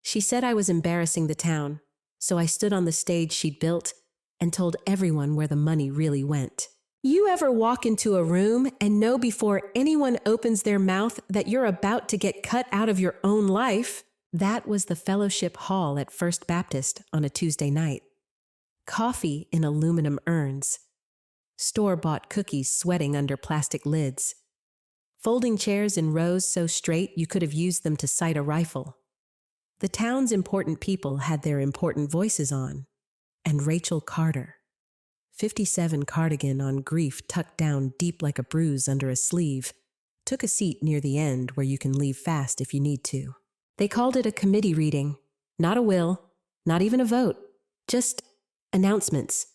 She said I was embarrassing the town, so I stood on the stage she'd built and told everyone where the money really went. You ever walk into a room and know before anyone opens their mouth that you're about to get cut out of your own life? That was the fellowship hall at First Baptist on a Tuesday night. Coffee in aluminum urns. Store-bought cookies sweating under plastic lids. Folding chairs in rows so straight you could have used them to sight a rifle. The town's important people had their important voices on. And Rachel Carter. 57 cardigan on grief tucked down deep like a bruise under a sleeve, took a seat near the end where you can leave fast if you need to. They called it a committee reading, not a will, not even a vote, just announcements,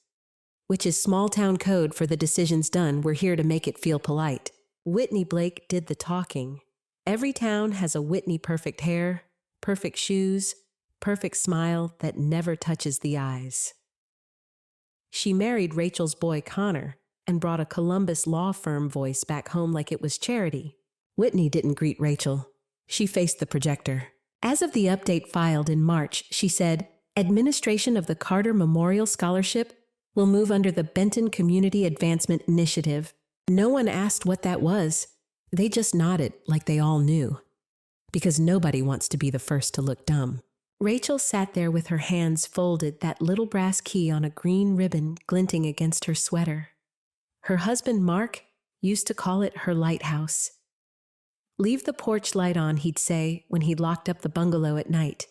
which is small town code for the decisions done. We're here to make it feel polite. Whitney Blake did the talking. Every town has a Whitney perfect hair, perfect shoes, perfect smile that never touches the eyes. She married Rachel's boy Connor and brought a Columbus law firm voice back home like it was charity. Whitney didn't greet Rachel. She faced the projector. As of the update filed in March, she said, "Administration of the Carter Memorial Scholarship will move under the Benton Community Advancement Initiative." No one asked what that was. They just nodded like they all knew. Because nobody wants to be the first to look dumb. Rachel sat there with her hands folded, that little brass key on a green ribbon glinting against her sweater. Her husband, Mark, used to call it her lighthouse. Leave the porch light on, he'd say when he'd locked up the bungalow at night.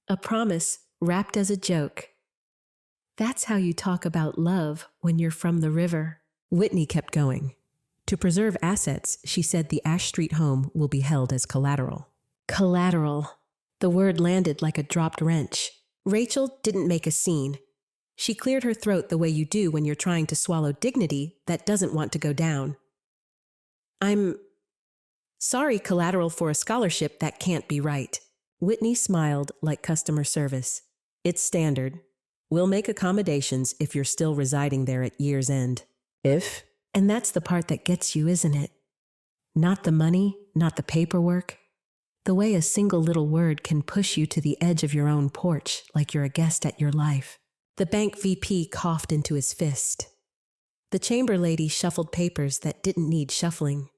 A promise wrapped as a joke. That's how you talk about love when you're from the river. Whitney kept going. To preserve assets, she said the Ash Street home will be held as collateral. Collateral. The word landed like a dropped wrench. Rachel didn't make a scene. She cleared her throat the way you do when you're trying to swallow dignity that doesn't want to go down. I'm sorry, collateral for a scholarship that can't be right. Whitney smiled like customer service. It's standard. We'll make accommodations if you're still residing there at year's end. If? And that's the part that gets you, isn't it? Not the money, not the paperwork. The way a single little word can push you to the edge of your own porch like you're a guest at your life. The bank VP coughed into his fist. The chamber lady shuffled papers that didn't need shuffling.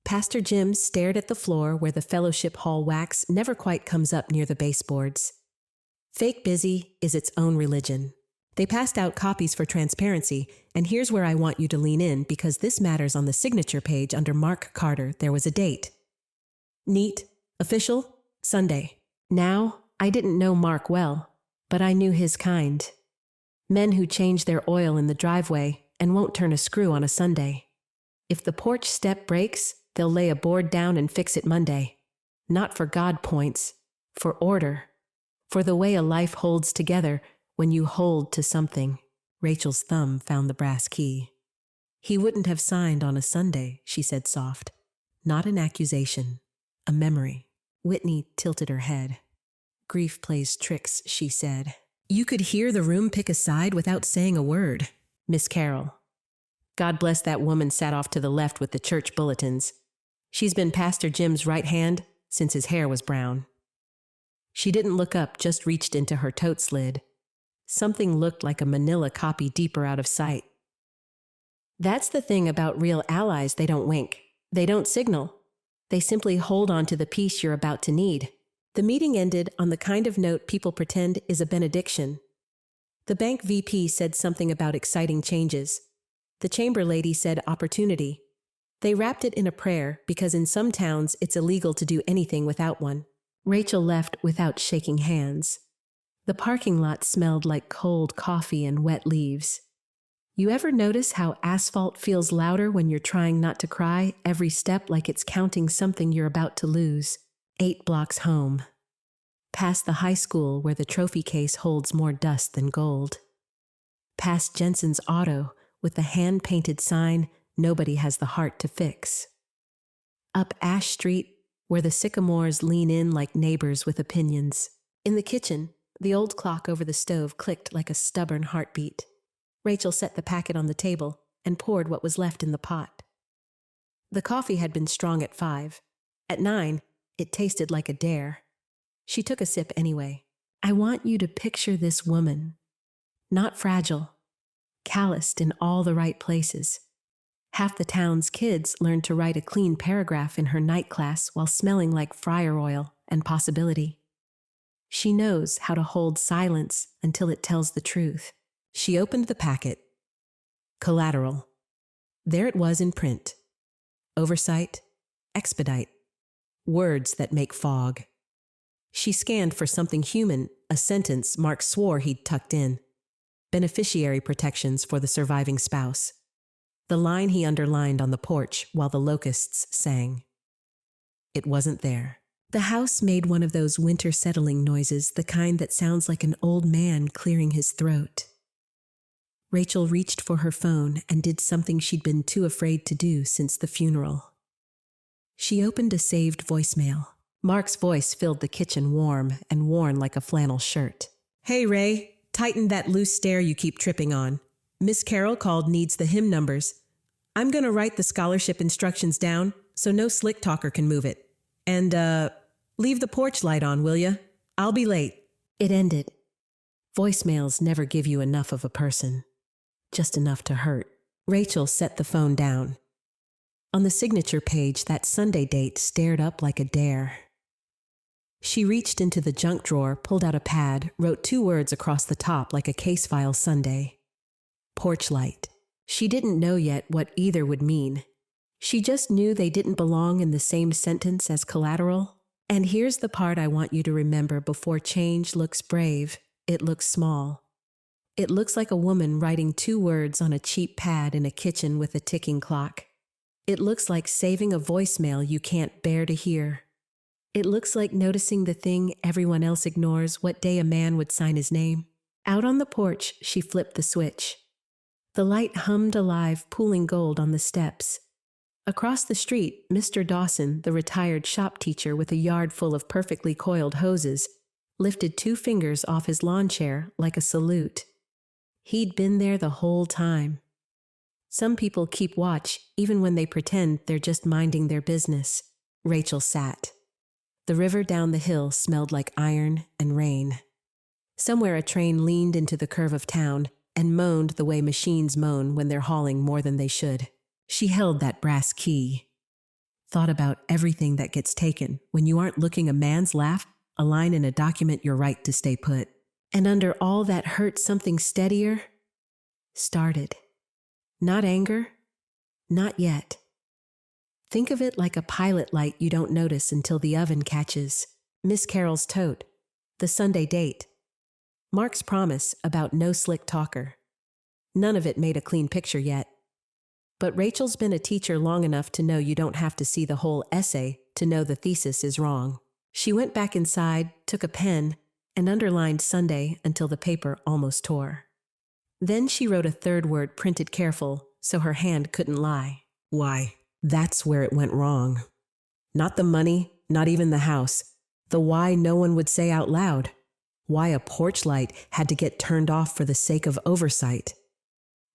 Pastor Jim stared at the floor where the fellowship hall wax never quite comes up near the baseboards. Fake busy is its own religion. They passed out copies for transparency, and here's where I want you to lean in because this matters. On the signature page under Mark Carter, there was a date. Neat. Official, Sunday. Now, I didn't know Mark well, but I knew his kind. Men who change their oil in the driveway and won't turn a screw on a Sunday. If the porch step breaks, they'll lay a board down and fix it Monday. Not for God points, for order, for the way a life holds together when you hold to something. Rachel's thumb found the brass key. He wouldn't have signed on a Sunday, she said soft. Not an accusation, a memory. Whitney tilted her head. Grief plays tricks, she said. You could hear the room pick a side without saying a word. Miss Carroll. God bless that woman sat off to the left with the church bulletins. She's been Pastor Jim's right hand since his hair was brown. She didn't look up, just reached into her tote slid. Something looked like a manila copy deeper out of sight. That's the thing about real allies, they don't wink. They don't signal. They simply hold on to the piece you're about to need. The meeting ended on the kind of note people pretend is a benediction. The bank VP said something about exciting changes. The chamber lady said opportunity. They wrapped it in a prayer because in some towns it's illegal to do anything without one. Rachel left without shaking hands. The parking lot smelled like cold coffee and wet leaves. You ever notice how asphalt feels louder when you're trying not to cry, every step like it's counting something you're about to lose? 8 blocks home. Past the high school where the trophy case holds more dust than gold. Past Jensen's auto with the hand-painted sign, "Nobody has the heart to fix." Up Ash Street where the sycamores lean in like neighbors with opinions. In the kitchen, the old clock over the stove clicked like a stubborn heartbeat. Rachel set the packet on the table and poured what was left in the pot. The coffee had been strong at 5. At 9, it tasted like a dare. She took a sip anyway. I want you to picture this woman. Not fragile, calloused in all the right places. Half the town's kids learned to write a clean paragraph in her night class while smelling like fryer oil and possibility. She knows how to hold silence until it tells the truth. She opened the packet. Collateral. There it was in print. Oversight, expedite. Words that make fog. She scanned for something human, a sentence Mark swore he'd tucked in. Beneficiary protections for the surviving spouse. The line he underlined on the porch while the locusts sang. It wasn't there. The house made one of those winter settling noises, the kind that sounds like an old man clearing his throat. Rachel reached for her phone and did something she'd been too afraid to do since the funeral. She opened a saved voicemail. Mark's voice filled the kitchen warm and worn like a flannel shirt. Hey, Ray, tighten that loose stair you keep tripping on. Miss Carroll called needs the hymn numbers. I'm going to write the scholarship instructions down so no slick talker can move it. And, leave the porch light on, will ya? I'll be late. It ended. Voicemails never give you enough of a person. Just enough to hurt. Rachel set the phone down. On the signature page, that Sunday date stared up like a dare. She reached into the junk drawer, pulled out a pad, wrote 2 words across the top like a case file Sunday. Porch light. She didn't know yet what either would mean. She just knew they didn't belong in the same sentence as collateral. And here's the part I want you to remember before change looks brave, it looks small. It looks like a woman writing 2 words on a cheap pad in a kitchen with a ticking clock. It looks like saving a voicemail you can't bear to hear. It looks like noticing the thing everyone else ignores, what day a man would sign his name. Out on the porch, she flipped the switch. The light hummed alive, pooling gold on the steps. Across the street, Mr. Dawson, the retired shop teacher with a yard full of perfectly coiled hoses, lifted 2 fingers off his lawn chair like a salute. He'd been there the whole time. Some people keep watch even when they pretend they're just minding their business. Rachel sat. The river down the hill smelled like iron and rain. Somewhere a train leaned into the curve of town and moaned the way machines moan when they're hauling more than they should. She held that brass key. Thought about everything that gets taken when you aren't looking a man's laugh, a line in a document your right to stay put. And under all that hurt, something steadier started. Not anger, not yet. Think of it like a pilot light you don't notice until the oven catches. Miss Carroll's tote, the Sunday date, Mark's promise about no slick talker. None of it made a clean picture yet. But Rachel's been a teacher long enough to know you don't have to see the whole essay to know the thesis is wrong. She went back inside, took a pen, and underlined Sunday until the paper almost tore. Then she wrote a 3rd word printed careful so her hand couldn't lie. Why? That's where it went wrong. Not the money, not even the house. The why no one would say out loud. Why a porch light had to get turned off for the sake of oversight.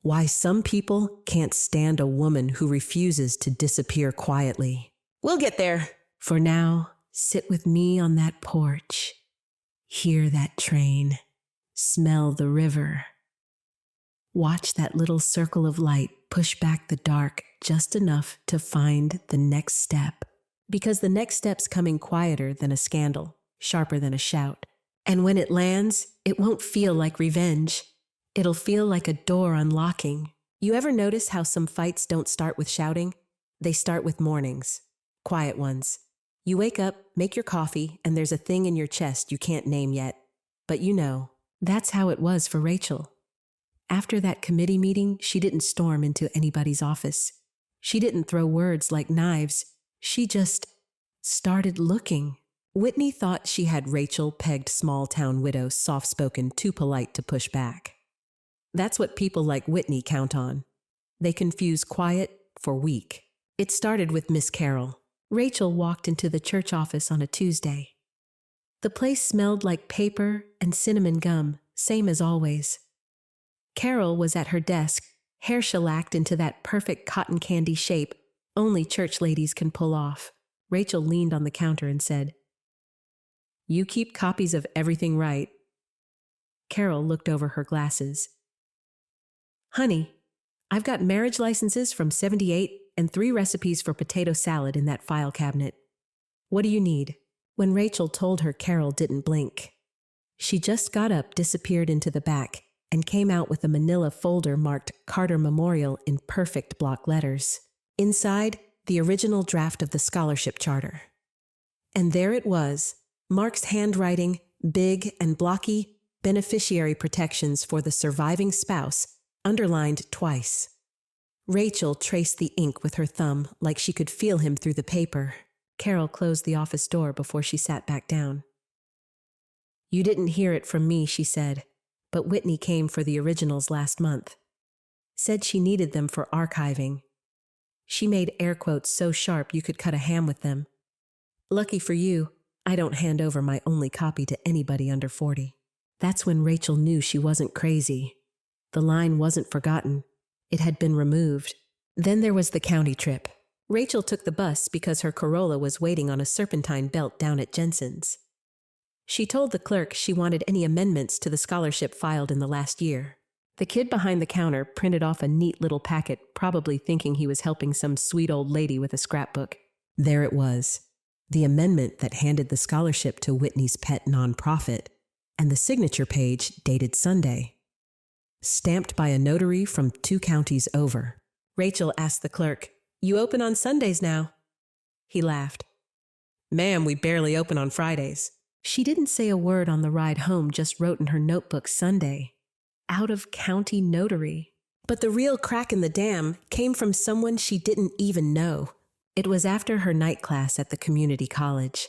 Why some people can't stand a woman who refuses to disappear quietly. We'll get there. For now, sit with me on that porch. Hear that train. Smell the river. Watch that little circle of light push back the dark just enough to find the next step. Because the next step's coming quieter than a scandal, sharper than a shout. And when it lands, it won't feel like revenge. It'll feel like a door unlocking. You ever notice how some fights don't start with shouting? They start with mornings. Quiet ones. You wake up, make your coffee, and there's a thing in your chest you can't name yet. But you know, that's how it was for Rachel. After that committee meeting, she didn't storm into anybody's office. She didn't throw words like knives. She just started looking. Whitney thought she had Rachel pegged small-town widow soft-spoken, too polite to push back. That's what people like Whitney count on. They confuse quiet for weak. It started with Miss Carroll. Rachel walked into the church office on a Tuesday. The place smelled like paper and cinnamon gum, same as always. Carol was at her desk, hair shellacked into that perfect cotton candy shape only church ladies can pull off. Rachel leaned on the counter and said, You keep copies of everything, right? Carol looked over her glasses. Honey, I've got marriage licenses from '78 and 3 recipes for potato salad in that file cabinet. What do you need? When Rachel told her, Carol didn't blink. She just got up, disappeared into the back, and came out with a manila folder marked Carter Memorial in perfect block letters. Inside, the original draft of the scholarship charter. And there it was, Mark's handwriting, big and blocky, beneficiary protections for the surviving spouse, underlined twice. Rachel traced the ink with her thumb like she could feel him through the paper. Carol closed the office door before she sat back down. You didn't hear it from me, she said, but Whitney came for the originals last month. Said she needed them for archiving. She made air quotes so sharp you could cut a ham with them. Lucky for you, I don't hand over my only copy to anybody under 40. That's when Rachel knew she wasn't crazy. The line wasn't forgotten. It had been removed. Then there was the county trip. Rachel took the bus because her Corolla was waiting on a serpentine belt down at Jensen's. She told the clerk she wanted any amendments to the scholarship filed in the last year. The kid behind the counter printed off a neat little packet, probably thinking he was helping some sweet old lady with a scrapbook. There it was, the amendment that handed the scholarship to Whitney's pet nonprofit, and the signature page dated Sunday. Stamped by a notary from 2 counties over. Rachel asked the clerk, You open on Sundays now? He laughed. Ma'am, we barely open on Fridays. She didn't say a word on the ride home, just wrote in her notebook Sunday. Out-of-county notary. But the real crack in the dam came from someone she didn't even know. It was after her night class at the community college.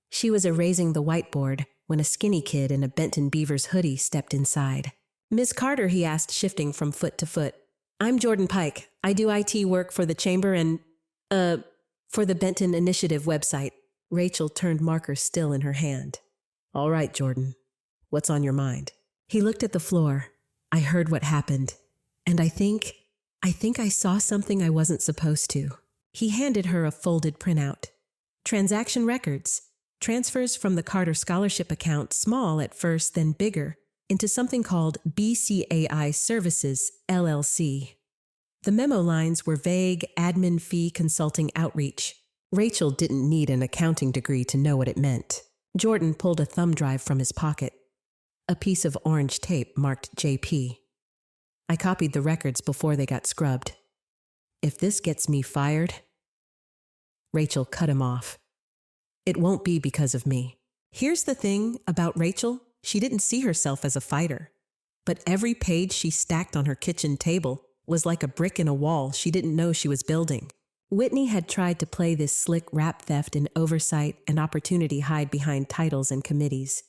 She was erasing the whiteboard when a skinny kid in a Benton Beavers hoodie stepped inside. Ms. Carter, he asked, shifting from foot to foot. I'm Jordan Pike. I do IT work for the chamber and, for the Benton Initiative website. Rachel turned marker still in her hand. All right, Jordan. What's on your mind? He looked at the floor. I heard what happened. And I think I saw something I wasn't supposed to. He handed her a folded printout. Transaction records. Transfers from the Carter Scholarship account, small at first, then bigger, into something called BCAI Services, LLC. The memo lines were vague admin fee consulting outreach. Rachel didn't need an accounting degree to know what it meant. Jordan pulled a thumb drive from his pocket. A piece of orange tape marked JP. I copied the records before they got scrubbed. If this gets me fired... Rachel cut him off. It won't be because of me. Here's the thing about Rachel. She didn't see herself as a fighter. But every page she stacked on her kitchen table was like a brick in a wall she didn't know she was building. Whitney had tried to play this slick rap theft in oversight and opportunity hide behind titles and committees.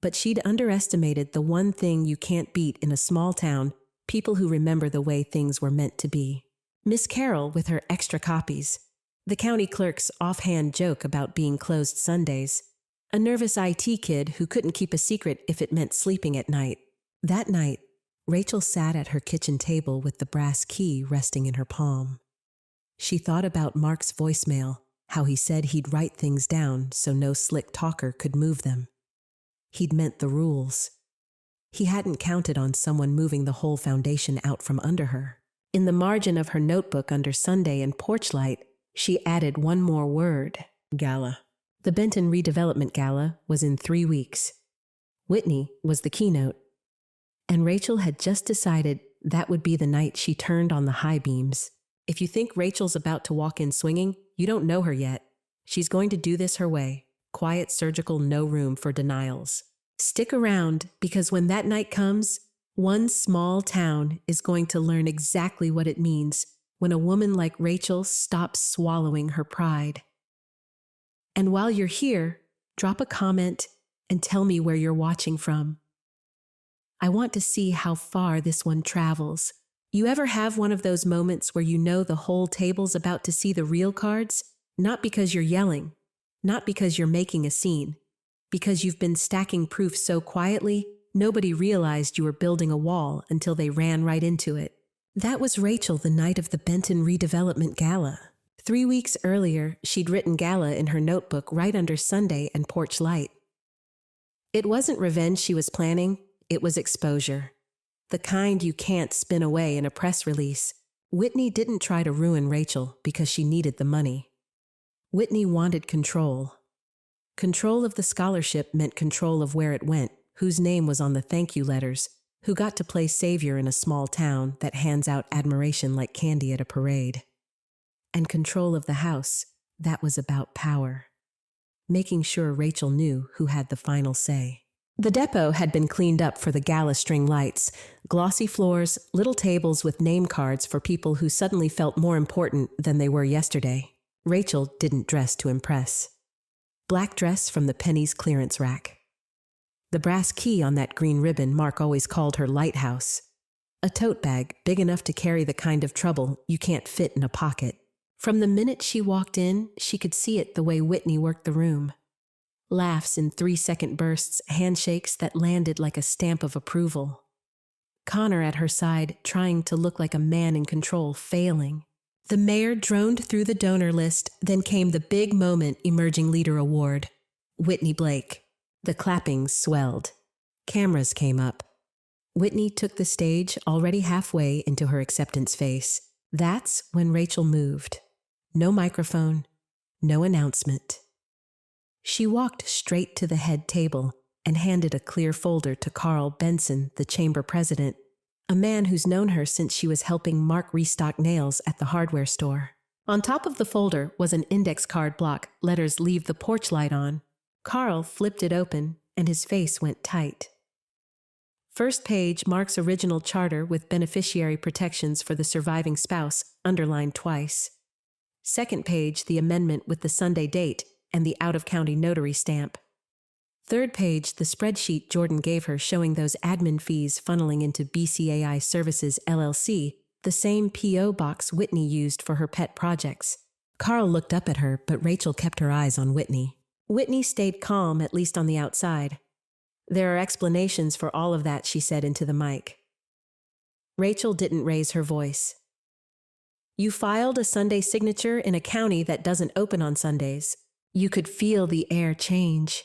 But she'd underestimated the one thing you can't beat in a small town, people who remember the way things were meant to be. Miss Carol with her extra copies, the county clerk's offhand joke about being closed Sundays, a nervous IT kid who couldn't keep a secret if it meant sleeping at night. That night, Rachel sat at her kitchen table with the brass key resting in her palm. She thought about Mark's voicemail, how he said he'd write things down so no slick talker could move them. He'd meant the rules. He hadn't counted on someone moving the whole foundation out from under her. In the margin of her notebook under Sunday and porch light, she added one more word, gala. The Benton Redevelopment Gala was in 3 weeks. Whitney was the keynote. And Rachel had just decided that would be the night she turned on the high beams. If you think Rachel's about to walk in swinging, you don't know her yet. She's going to do this her way. Quiet, surgical, no room for denials. Stick around, because when that night comes, one small town is going to learn exactly what it means when a woman like Rachel stops swallowing her pride. And while you're here, drop a comment and tell me where you're watching from. I want to see how far this one travels. You ever have one of those moments where you know the whole table's about to see the real cards? Not because you're yelling, not because you're making a scene, because you've been stacking proof so quietly, nobody realized you were building a wall until they ran right into it. That was Rachel the night of the Benton Redevelopment Gala. 3 weeks earlier, she'd written gala in her notebook right under Sunday and porch light. It wasn't revenge she was planning, it was exposure. The kind you can't spin away in a press release. Whitney didn't try to ruin Rachel because she needed the money. Whitney wanted control. Control of the scholarship meant control of where it went, whose name was on the thank you letters, who got to play savior in a small town that hands out admiration like candy at a parade. And control of the house, that was about power. Making sure Rachel knew who had the final say. The depot had been cleaned up for the gala string lights, glossy floors, little tables with name cards for people who suddenly felt more important than they were yesterday. Rachel didn't dress to impress. Black dress from the pennies clearance rack. The brass key on that green ribbon Mark always called her lighthouse. A tote bag big enough to carry the kind of trouble you can't fit in a pocket. From the minute she walked in, she could see it the way Whitney worked the room. Laughs in 3-second bursts, handshakes that landed like a stamp of approval. Connor at her side, trying to look like a man in control, failing. The mayor droned through the donor list, then came the big moment Emerging Leader Award. Whitney Blake. The clappings swelled. Cameras came up. Whitney took the stage already halfway into her acceptance phase. That's when Rachel moved. No microphone, no announcement. She walked straight to the head table and handed a clear folder to Carl Benson, the chamber president, a man who's known her since she was helping Mark restock nails at the hardware store. On top of the folder was an index card block, letters "Leave the porch light on." Carl flipped it open, and his face went tight. First page, Mark's original charter with beneficiary protections for the surviving spouse, underlined twice. Second page, the amendment with the Sunday date and the out-of-county notary stamp. Third page, the spreadsheet Jordan gave her showing those admin fees funneling into BCAI Services LLC, the same P.O. box Whitney used for her pet projects. Carl looked up at her, but Rachel kept her eyes on Whitney. Whitney stayed calm, at least on the outside. "There are explanations for all of that," she said into the mic. Rachel didn't raise her voice. "You filed a Sunday signature in a county that doesn't open on Sundays." You could feel the air change.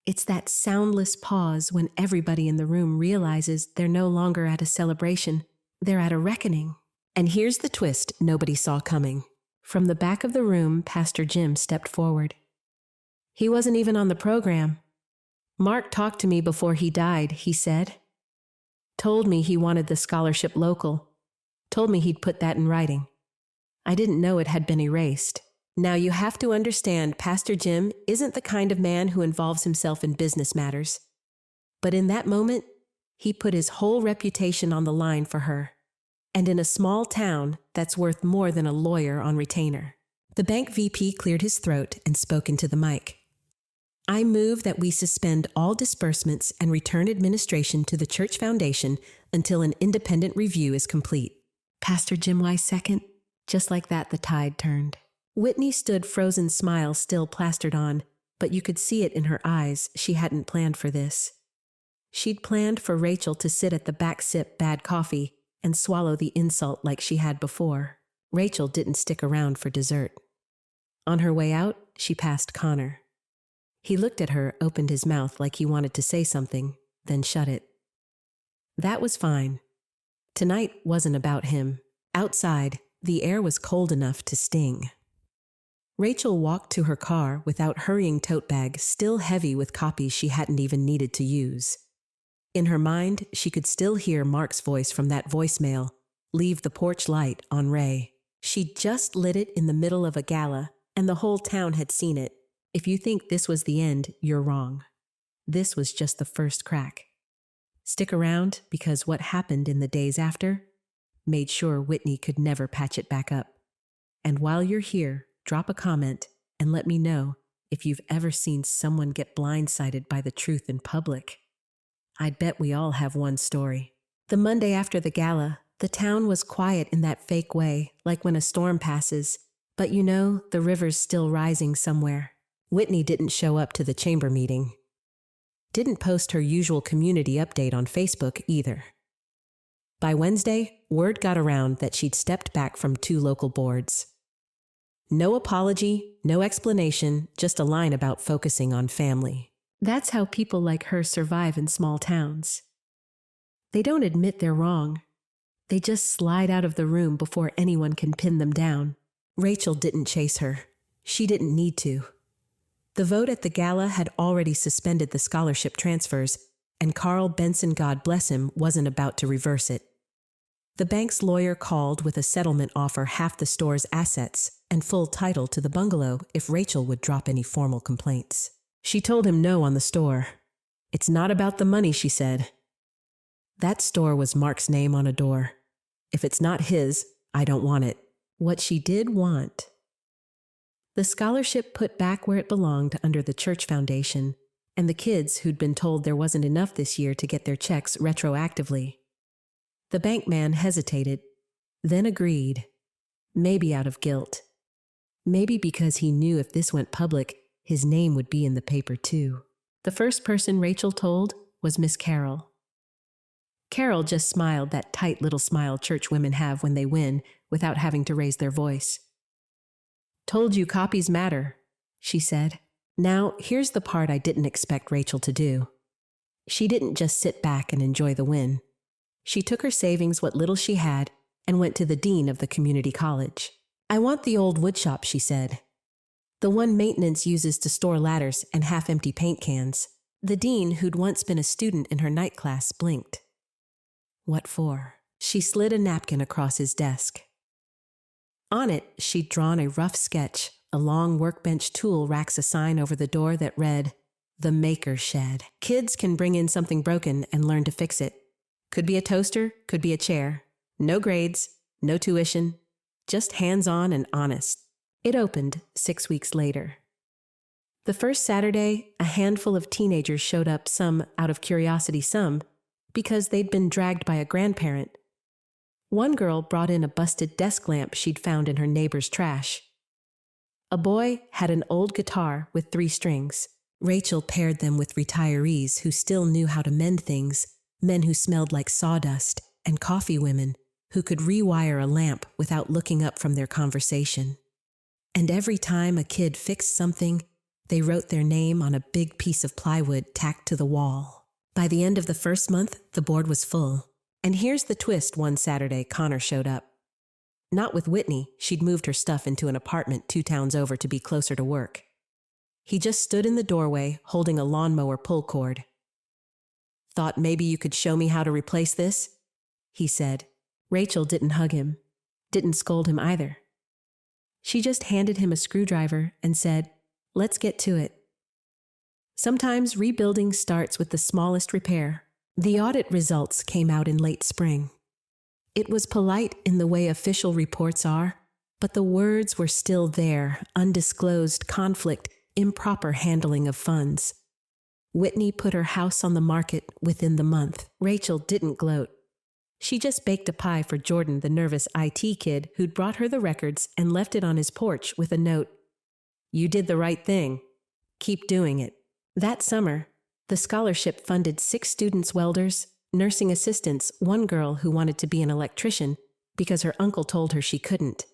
It's that soundless pause when everybody in the room realizes they're no longer at a celebration, they're at a reckoning. And here's the twist nobody saw coming. From the back of the room, Pastor Jim stepped forward. "He wasn't even on the program. Mark talked to me before he died," he said. "Told me he wanted the scholarship local. Told me he'd put that in writing. I didn't know it had been erased." Now you have to understand, Pastor Jim isn't the kind of man who involves himself in business matters. But in that moment, he put his whole reputation on the line for her. And in a small town, that's worth more than a lawyer on retainer. The bank VP cleared his throat and spoke into the mic. "I move that we suspend all disbursements and return administration to the Church Foundation until an independent review is complete." Pastor Jim Wise second. Just like that, the tide turned. Whitney stood, frozen smile still plastered on, but you could see it in her eyes. She hadn't planned for this. She'd planned for Rachel to sit at the back, sip bad coffee, and swallow the insult like she had before. Rachel didn't stick around for dessert. On her way out, she passed Connor. He looked at her, opened his mouth like he wanted to say something, then shut it. That was fine. Tonight wasn't about him. Outside, the air was cold enough to sting. Rachel walked to her car without hurrying, tote bag still heavy with copies she hadn't even needed to use. In her mind, she could still hear Mark's voice from that voicemail, "Leave the porch light on Ray." She'd just lit it in the middle of a gala, and the whole town had seen it. If you think this was the end, you're wrong. This was just the first crack. Stick around, because what happened in the days after made sure Whitney could never patch it back up. And while you're here, drop a comment and let me know if you've ever seen someone get blindsided by the truth in public. I'd bet we all have one story. The Monday after the gala, the town was quiet in that fake way, like when a storm passes. But you know, the river's still rising somewhere. Whitney didn't show up to the chamber meeting. Didn't post her usual community update on Facebook either. By Wednesday, word got around that she'd stepped back from 2 local boards. No apology, no explanation, just a line about focusing on family. That's how people like her survive in small towns. They don't admit they're wrong. They just slide out of the room before anyone can pin them down. Rachel didn't chase her. She didn't need to. The vote at the gala had already suspended the scholarship transfers, and Carl Benson, God bless him, wasn't about to reverse it. The bank's lawyer called with a settlement offer half the store's assets and full title to the bungalow if Rachel would drop any formal complaints. She told him no on the store. It's not about the money, she said. That store was Mark's name on a door. If it's not his, I don't want it. What she did want. The scholarship put back where it belonged under the church foundation, and the kids who'd been told there wasn't enough this year to get their checks retroactively. The bank man hesitated, then agreed, maybe out of guilt. Maybe because he knew if this went public, his name would be in the paper too. The first person Rachel told was Miss Carol. Carol just smiled that tight little smile church women have when they win without having to raise their voice. Told you copies matter, she said. Now, here's the part I didn't expect Rachel to do. She didn't just sit back and enjoy the win. She took her savings, what little she had, and went to the dean of the community college. I want the old woodshop, she said. The one maintenance uses to store ladders and half-empty paint cans. The dean, who'd once been a student in her night class, blinked. What for? She slid a napkin across his desk. On it, she'd drawn a rough sketch. A long workbench tool racks a sign over the door that read, "The Maker Shed." Kids can bring in something broken and learn to fix it. Could be a toaster, could be a chair. No grades, no tuition, just hands-on and honest. It opened 6 weeks later. The first Saturday, a handful of teenagers showed up, some out of curiosity, some because they'd been dragged by a grandparent. One girl brought in a busted desk lamp she'd found in her neighbor's trash. A boy had an old guitar with 3 strings. Rachel paired them with retirees who still knew how to mend things, men who smelled like sawdust, and coffee women who could rewire a lamp without looking up from their conversation. And every time a kid fixed something, they wrote their name on a big piece of plywood tacked to the wall. By the end of the first month, the board was full. And here's the twist: one Saturday, Connor showed up. Not with Whitney, she'd moved her stuff into an apartment 2 towns over to be closer to work. He just stood in the doorway, holding a lawnmower pull cord. "Thought maybe you could show me how to replace this?" he said. Rachel didn't hug him, didn't scold him either. She just handed him a screwdriver and said, "Let's get to it." Sometimes rebuilding starts with the smallest repair. The audit results came out in late spring. It was polite in the way official reports are, but the words were still there: undisclosed conflict, improper handling of funds. Whitney put her house on the market within the month. Rachel didn't gloat. She just baked a pie for Jordan, the nervous IT kid who'd brought her the records, and left it on his porch with a note: "You did the right thing. Keep doing it." That summer, the scholarship funded 6 students, welders, nursing assistants, one girl who wanted to be an electrician because her uncle told her she couldn't.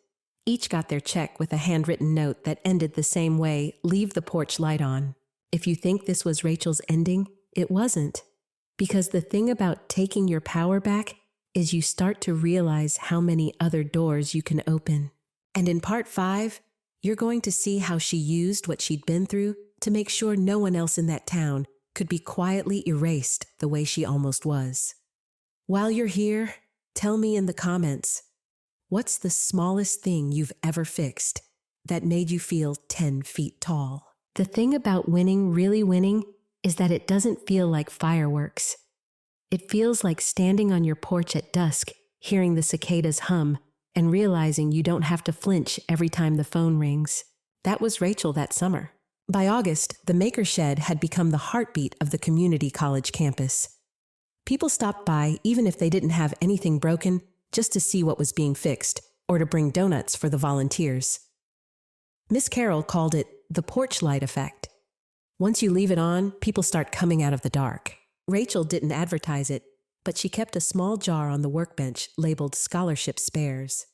Each got their check with a handwritten note that ended the same way: "Leave the porch light on." If you think this was Rachel's ending, it wasn't. Because the thing about taking your power back is you start to realize how many other doors you can open. And in part 5, you're going to see how she used what she'd been through to make sure no one else in that town could be quietly erased the way she almost was. While you're here, tell me in the comments, what's the smallest thing you've ever fixed that made you feel 10 feet tall? The thing about winning, really winning, is that it doesn't feel like fireworks. It feels like standing on your porch at dusk, hearing the cicadas hum, and realizing you don't have to flinch every time the phone rings. That was Rachel that summer. By August, the Maker Shed had become the heartbeat of the community college campus. People stopped by even if they didn't have anything broken, just to see what was being fixed, or to bring donuts for the volunteers. Miss Carol called it the porch light effect. Once you leave it on, people start coming out of the dark. Rachel didn't advertise it, but she kept a small jar on the workbench labeled "Scholarship Spares."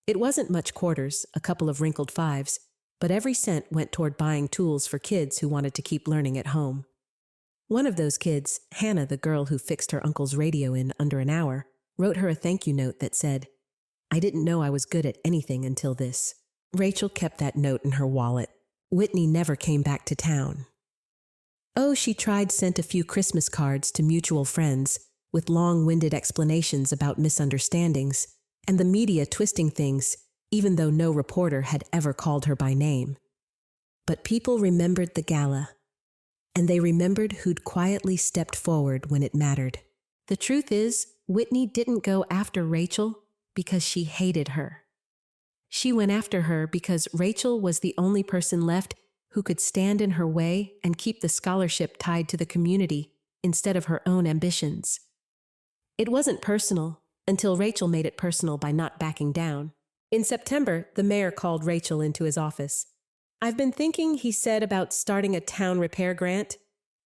It wasn't much quarters, a couple of wrinkled fives, but every cent went toward buying tools for kids who wanted to keep learning at home. One of those kids, Hannah, the girl who fixed her uncle's radio in under an hour, wrote her a thank you note that said, "I didn't know I was good at anything until this." Rachel kept that note in her wallet. Whitney never came back to town. Oh, she sent a few Christmas cards to mutual friends with long-winded explanations about misunderstandings and the media twisting things, even though no reporter had ever called her by name. But people remembered the gala, and they remembered who'd quietly stepped forward when it mattered. The truth is, Whitney didn't go after Rachel because she hated her. She went after her because Rachel was the only person left who could stand in her way and keep the scholarship tied to the community instead of her own ambitions. It wasn't personal until Rachel made it personal by not backing down. In September, the mayor called Rachel into his office. "I've been thinking," he said, "about starting a town repair grant.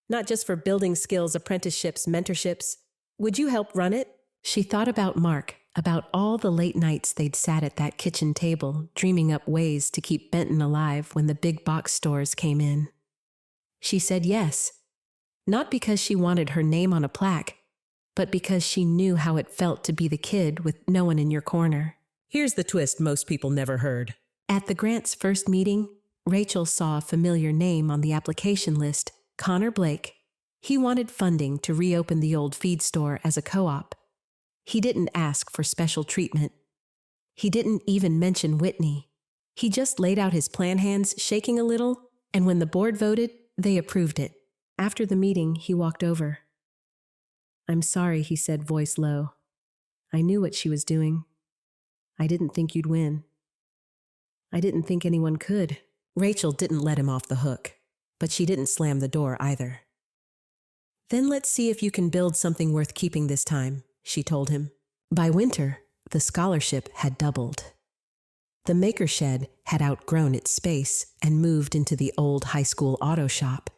Not just for building skills, apprenticeships, mentorships. Would you help run it?" She thought about Mark, about all the late nights they'd sat at that kitchen table, dreaming up ways to keep Benton alive when the big box stores came in. She said yes, not because she wanted her name on a plaque, but because she knew how it felt to be the kid with no one in your corner. Here's the twist most people never heard. At the grant's first meeting, Rachel saw a familiar name on the application list, Connor Blake. He wanted funding to reopen the old feed store as a co-op. He didn't ask for special treatment. He didn't even mention Whitney. He just laid out his plan, hands shaking a little, and when the board voted, they approved it. After the meeting, he walked over. "I'm sorry," he said, voice low. "I knew what she was doing. I didn't think you'd win. I didn't think anyone could." Rachel didn't let him off the hook, but she didn't slam the door either. "Then let's see if you can build something worth keeping this time," she told him. By winter, the scholarship had doubled. The maker shed had outgrown its space and moved into the old high school auto shop.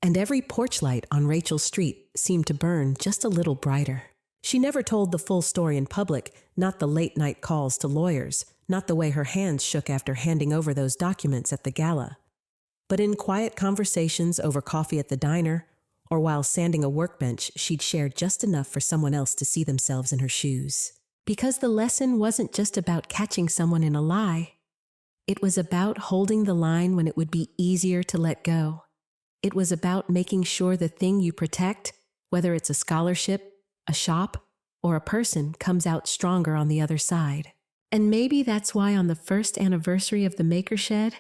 And every porch light on Rachel's street seemed to burn just a little brighter. She never told the full story in public, not the late-night calls to lawyers, not the way her hands shook after handing over those documents at the gala. But in quiet conversations over coffee at the diner, or while sanding a workbench, she'd share just enough for someone else to see themselves in her shoes. Because the lesson wasn't just about catching someone in a lie. It was about holding the line when it would be easier to let go. It was about making sure the thing you protect, whether it's a scholarship, a shop, or a person, comes out stronger on the other side. And maybe that's why on the first anniversary of the Maker Shed,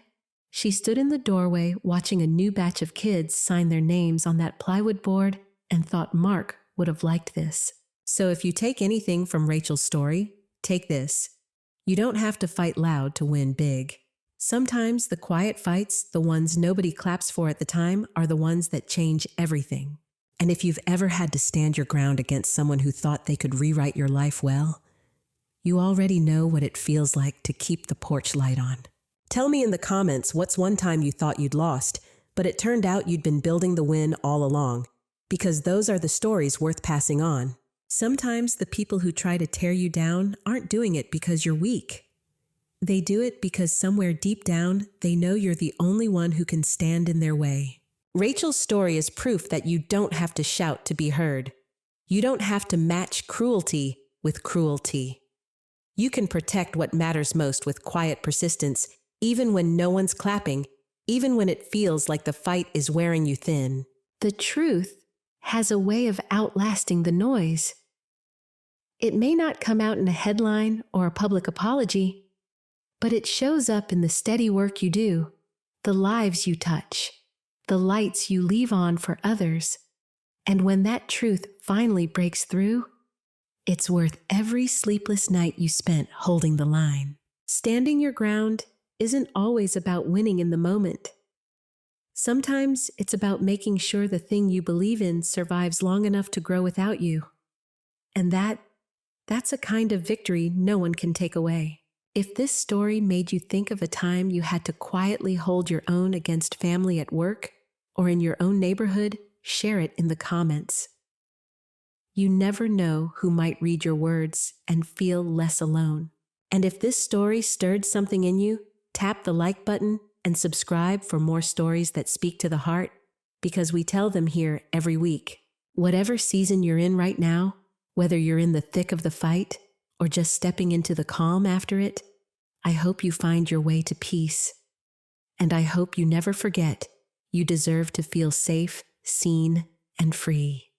she stood in the doorway watching a new batch of kids sign their names on that plywood board and thought Mark would have liked this. So if you take anything from Rachel's story, take this. You don't have to fight loud to win big. Sometimes the quiet fights, the ones nobody claps for at the time, are the ones that change everything. And if you've ever had to stand your ground against someone who thought they could rewrite your life well, you already know what it feels like to keep the porch light on. Tell me in the comments what's one time you thought you'd lost, but it turned out you'd been building the win all along, because those are the stories worth passing on. Sometimes the people who try to tear you down aren't doing it because you're weak. They do it because somewhere deep down, they know you're the only one who can stand in their way. Rachel's story is proof that you don't have to shout to be heard. You don't have to match cruelty with cruelty. You can protect what matters most with quiet persistence, even when no one's clapping, even when it feels like the fight is wearing you thin. The truth has a way of outlasting the noise. It may not come out in a headline or a public apology, but it shows up in the steady work you do, the lives you touch, the lights you leave on for others. And when that truth finally breaks through, it's worth every sleepless night you spent holding the line. Standing your ground isn't always about winning in the moment. Sometimes it's about making sure the thing you believe in survives long enough to grow without you. And that's a kind of victory no one can take away. If this story made you think of a time you had to quietly hold your own against family at work or in your own neighborhood, share it in the comments. You never know who might read your words and feel less alone. And if this story stirred something in you, tap the like button and subscribe for more stories that speak to the heart, because we tell them here every week. Whatever season you're in right now, whether you're in the thick of the fight or just stepping into the calm after it, I hope you find your way to peace. And I hope you never forget you deserve to feel safe, seen, and free.